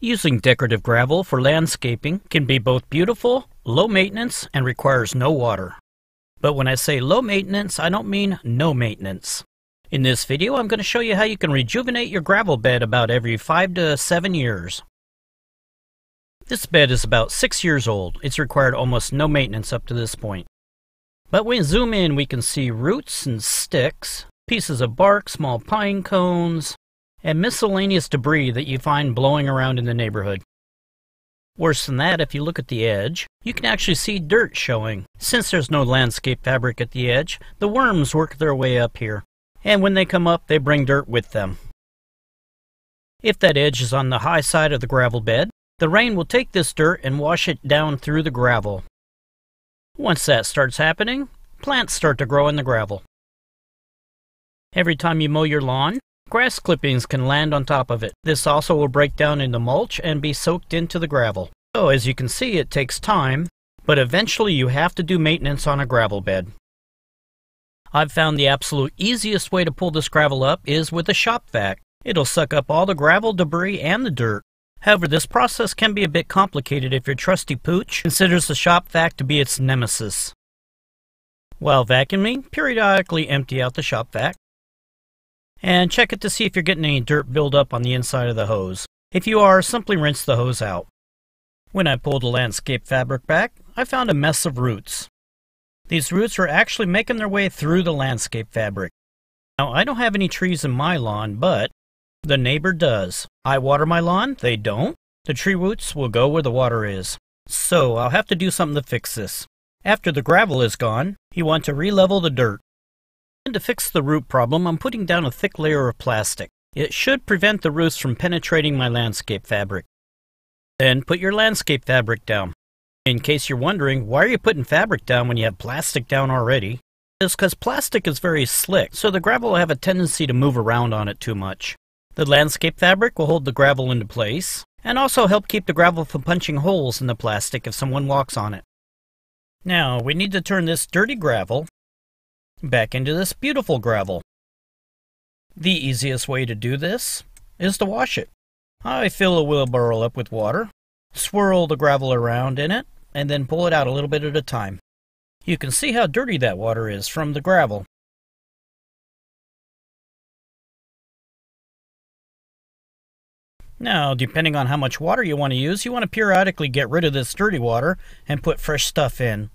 Using decorative gravel for landscaping can be both beautiful, low maintenance, and requires no water. But when I say low maintenance, I don't mean no maintenance. In this video, I'm going to show you how you can rejuvenate your gravel bed about every 5 to 7 years. This bed is about 6 years old. It's required almost no maintenance up to this point. But when we zoom in, we can see roots and sticks, pieces of bark, small pine cones, and miscellaneous debris that you find blowing around in the neighborhood. Worse than that, if you look at the edge, you can actually see dirt showing. Since there's no landscape fabric at the edge, the worms work their way up here. And when they come up, they bring dirt with them. If that edge is on the high side of the gravel bed, the rain will take this dirt and wash it down through the gravel. Once that starts happening, plants start to grow in the gravel. Every time you mow your lawn, grass clippings can land on top of it. This also will break down into mulch and be soaked into the gravel. So as you can see, it takes time, but eventually you have to do maintenance on a gravel bed. I've found the absolute easiest way to pull this gravel up is with a shop vac. It'll suck up all the gravel, debris, and the dirt. However, this process can be a bit complicated if your trusty pooch considers the shop vac to be its nemesis. While vacuuming, periodically empty out the shop vac and check it to see if you're getting any dirt buildup on the inside of the hose. If you are, simply rinse the hose out. When I pulled the landscape fabric back, I found a mess of roots. These roots are actually making their way through the landscape fabric. Now, I don't have any trees in my lawn, but the neighbor does. I water my lawn, they don't. The tree roots will go where the water is. So I'll have to do something to fix this. After the gravel is gone, you want to re-level the dirt. And to fix the root problem, I'm putting down a thick layer of plastic. It should prevent the roots from penetrating my landscape fabric. Then put your landscape fabric down. In case you're wondering, why are you putting fabric down when you have plastic down already? It's because plastic is very slick, so the gravel will have a tendency to move around on it too much. The landscape fabric will hold the gravel into place, and also help keep the gravel from punching holes in the plastic if someone walks on it. Now, we need to turn this dirty gravel back into this beautiful gravel. The easiest way to do this is to wash it. I fill a wheelbarrow up with water, swirl the gravel around in it, and then pull it out a little bit at a time. You can see how dirty that water is from the gravel. Now, depending on how much water you want to use, you want to periodically get rid of this dirty water and put fresh stuff in.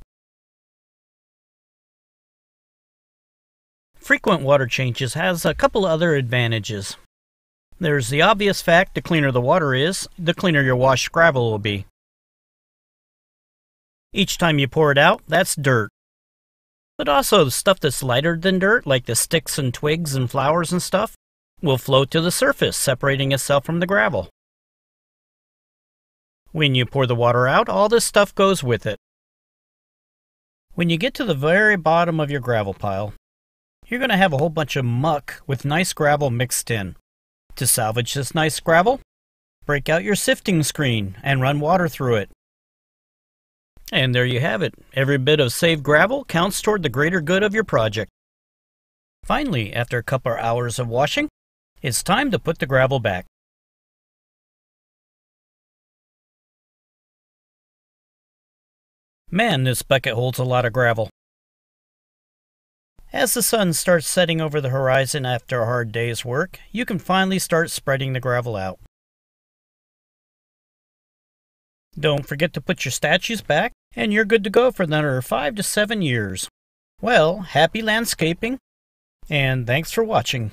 Frequent water changes has a couple other advantages. There's the obvious fact: the cleaner the water is, the cleaner your washed gravel will be. Each time you pour it out, that's dirt. But also the stuff that's lighter than dirt, like the sticks and twigs and flowers and stuff, will float to the surface, separating itself from the gravel. When you pour the water out, all this stuff goes with it. When you get to the very bottom of your gravel pile, you're going to have a whole bunch of muck with nice gravel mixed in. To salvage this nice gravel, break out your sifting screen and run water through it. And there you have it. Every bit of saved gravel counts toward the greater good of your project. Finally, after a couple of hours of washing, it's time to put the gravel back. Man, this bucket holds a lot of gravel. As the sun starts setting over the horizon after a hard day's work, you can finally start spreading the gravel out. Don't forget to put your statues back, and you're good to go for another 5 to 7 years. Well, happy landscaping, and thanks for watching.